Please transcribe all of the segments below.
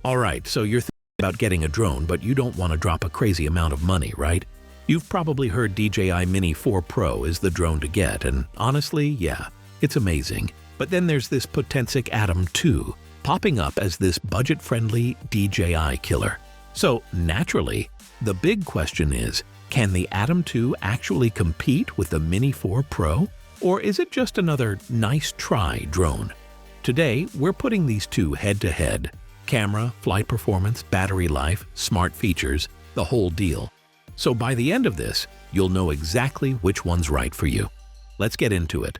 Alright, so you're thinking about getting a drone, but you don't want to drop a crazy amount of money, right? You've probably heard DJI Mini 4 Pro is the drone to get, and honestly, yeah, it's amazing. But then there's this Potensic Atom 2, popping up as this budget-friendly DJI killer. So, naturally, the big question is, can the Atom 2 actually compete with the Mini 4 Pro? Or is it just another nice try drone? Today, we're putting these two head-to-head. Camera, flight performance, battery life, smart features, the whole deal. So by the end of this, you'll know exactly which one's right for you. Let's get into it.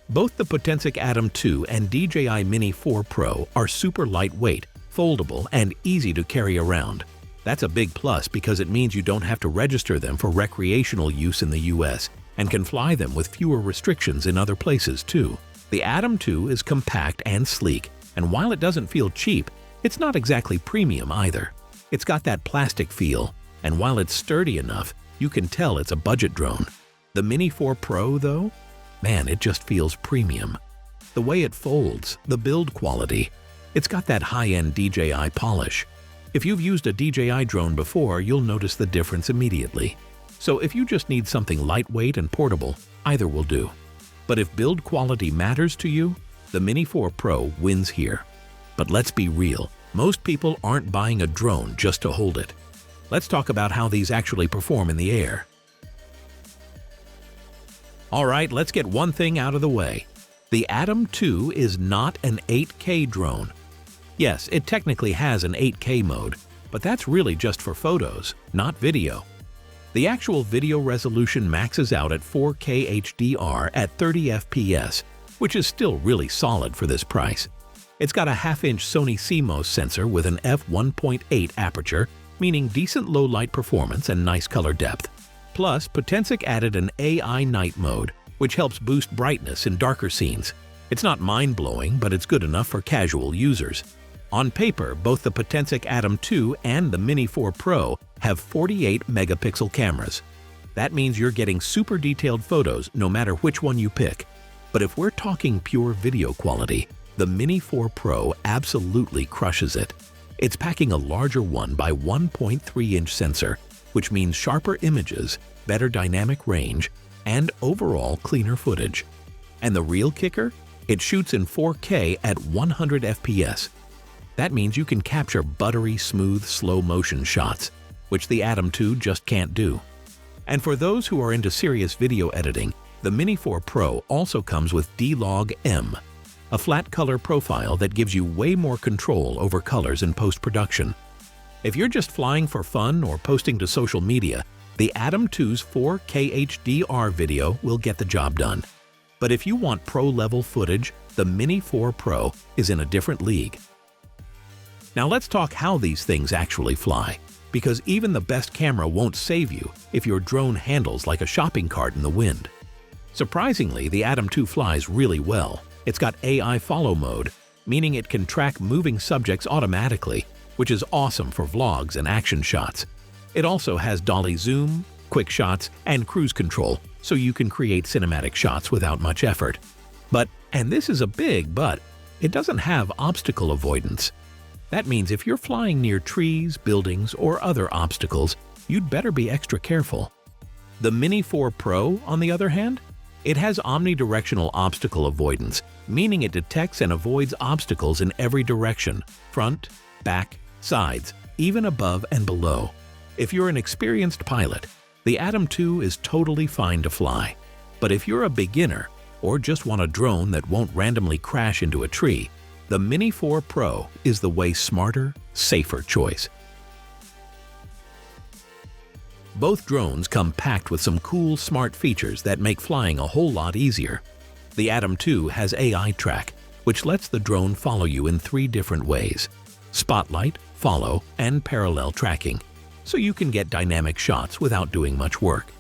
Both the Potensic Atom 2 and DJI Mini 4 Pro are super lightweight, foldable, and easy to carry around. That's a big plus because it means you don't have to register them for recreational use in the US and can fly them with fewer restrictions in other places too. The Atom 2 is compact and sleek, and while it doesn't feel cheap, it's not exactly premium either. It's got that plastic feel, and while it's sturdy enough, you can tell it's a budget drone. The Mini 4 Pro, though? Man, it just feels premium. The way it folds, the build quality, it's got that high-end DJI polish. If you've used a DJI drone before, you'll notice the difference immediately. So if you just need something lightweight and portable, either will do. But if build quality matters to you, the Mini 4 Pro wins here. But let's be real, most people aren't buying a drone just to hold it. Let's talk about how these actually perform in the air. Alright, let's get one thing out of the way. The Atom 2 is not an 8K drone. Yes, it technically has an 8K mode, but that's really just for photos, not video. The actual video resolution maxes out at 4K HDR at 30 FPS, which is still really solid for this price. It's got a half-inch Sony CMOS sensor with an f1.8 aperture, meaning decent low-light performance and nice color depth. Plus, Potensic added an AI night mode, which helps boost brightness in darker scenes. It's not mind-blowing, but it's good enough for casual users. On paper, both the Potensic Atom 2 and the Mini 4 Pro have 48-megapixel cameras. That means you're getting super detailed photos no matter which one you pick. But if we're talking pure video quality, the Mini 4 Pro absolutely crushes it. It's packing a larger 1 by 1.3-inch sensor, which means sharper images, better dynamic range, and overall cleaner footage. And the real kicker? It shoots in 4K at 100 FPS. That means you can capture buttery, smooth, slow-motion shots, which the Atom 2 just can't do. And for those who are into serious video editing, the Mini 4 Pro also comes with D-Log M, a flat color profile that gives you way more control over colors in post-production. If you're just flying for fun or posting to social media, the Atom 2's 4K HDR video will get the job done. But if you want pro-level footage, the Mini 4 Pro is in a different league. Now let's talk how these things actually fly, because even the best camera won't save you if your drone handles like a shopping cart in the wind. Surprisingly, the Atom 2 flies really well. It's got AI follow mode, meaning it can track moving subjects automatically, which is awesome for vlogs and action shots. It also has dolly zoom, quick shots, and cruise control, so you can create cinematic shots without much effort. But, and this is a big but, it doesn't have obstacle avoidance. That means if you're flying near trees, buildings, or other obstacles, you'd better be extra careful. The Mini 4 Pro, on the other hand, it has omnidirectional obstacle avoidance, meaning it detects and avoids obstacles in every direction, front, back, sides, even above and below. If you're an experienced pilot, the Atom 2 is totally fine to fly. But if you're a beginner, or just want a drone that won't randomly crash into a tree, the Mini 4 Pro is the way smarter, safer choice. Both drones come packed with some cool, smart features that make flying a whole lot easier. The Atom 2 has AI track, which lets the drone follow you in 3 different ways: spotlight, follow, and parallel tracking, so you can get dynamic shots without doing much work.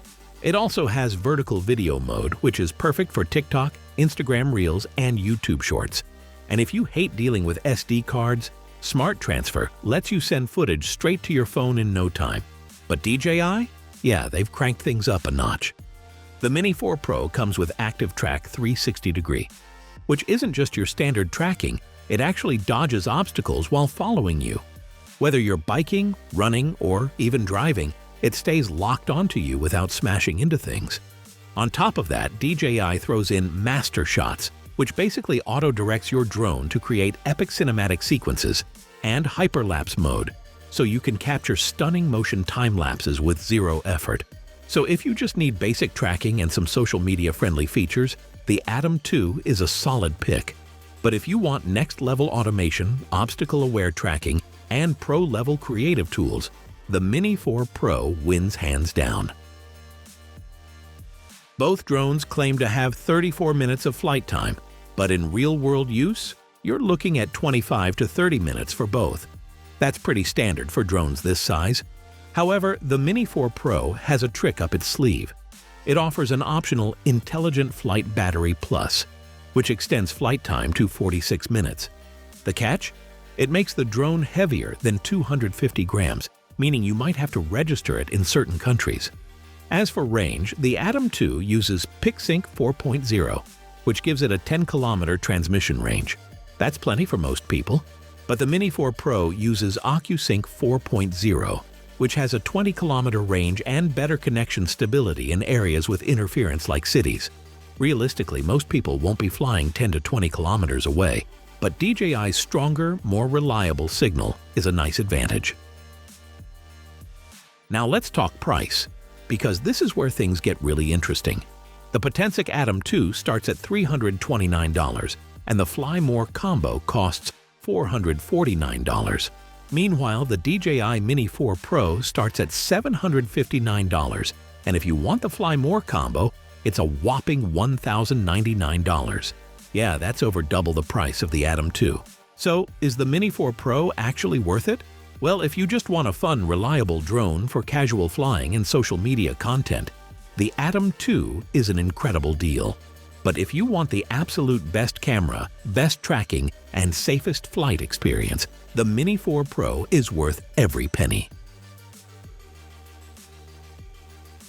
It also has vertical video mode, which is perfect for TikTok, Instagram Reels, and YouTube Shorts. And if you hate dealing with SD cards, Smart Transfer lets you send footage straight to your phone in no time. But DJI? Yeah, they've cranked things up a notch. The Mini 4 Pro comes with Active Track 360 degree, which isn't just your standard tracking, it actually dodges obstacles while following you. Whether you're biking, running, or even driving, it stays locked onto you without smashing into things. On top of that, DJI throws in Master Shots, which basically auto-directs your drone to create epic cinematic sequences, and Hyperlapse mode, so you can capture stunning motion time-lapses with zero effort. So if you just need basic tracking and some social media-friendly features, the Atom 2 is a solid pick. But if you want next-level automation, obstacle-aware tracking, and pro-level creative tools, the Mini 4 Pro wins hands down. Both drones claim to have 34 minutes of flight time, but in real-world use, you're looking at 25 to 30 minutes for both. That's pretty standard for drones this size. However, the Mini 4 Pro has a trick up its sleeve. It offers an optional Intelligent Flight Battery Plus, which extends flight time to 46 minutes. The catch? It makes the drone heavier than 250 grams, meaning you might have to register it in certain countries. As for range, the Atom 2 uses PicSync 4.0, which gives it a 10-kilometer transmission range. That's plenty for most people. But the Mini 4 Pro uses OcuSync 4.0, which has a 20-kilometer range and better connection stability in areas with interference like cities. Realistically, most people won't be flying 10 to 20 kilometers away, but DJI's stronger, more reliable signal is a nice advantage. Now let's talk price, because this is where things get really interesting. The Potensic Atom 2 starts at $329, and the Fly More combo costs $449. Meanwhile, the DJI Mini 4 Pro starts at $759, and if you want the Fly More combo, it's a whopping $1,099. Yeah, that's over double the price of the Atom 2. So, is the Mini 4 Pro actually worth it? Well, if you just want a fun, reliable drone for casual flying and social media content, the Atom 2 is an incredible deal. But if you want the absolute best camera, best tracking, and safest flight experience, the Mini 4 Pro is worth every penny.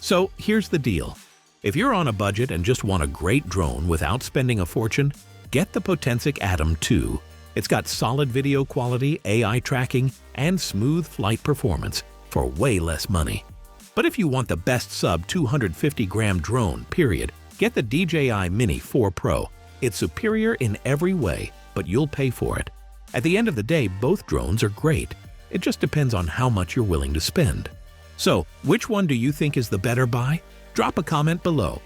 So here's the deal. If you're on a budget and just want a great drone without spending a fortune, get the Potensic Atom 2. It's got solid video quality, AI tracking, and smooth flight performance for way less money. But if you want the best sub-250-gram drone, period, get the DJI Mini 4 Pro. It's superior in every way, but you'll pay for it. At the end of the day, both drones are great. It just depends on how much you're willing to spend. So, which one do you think is the better buy? Drop a comment below.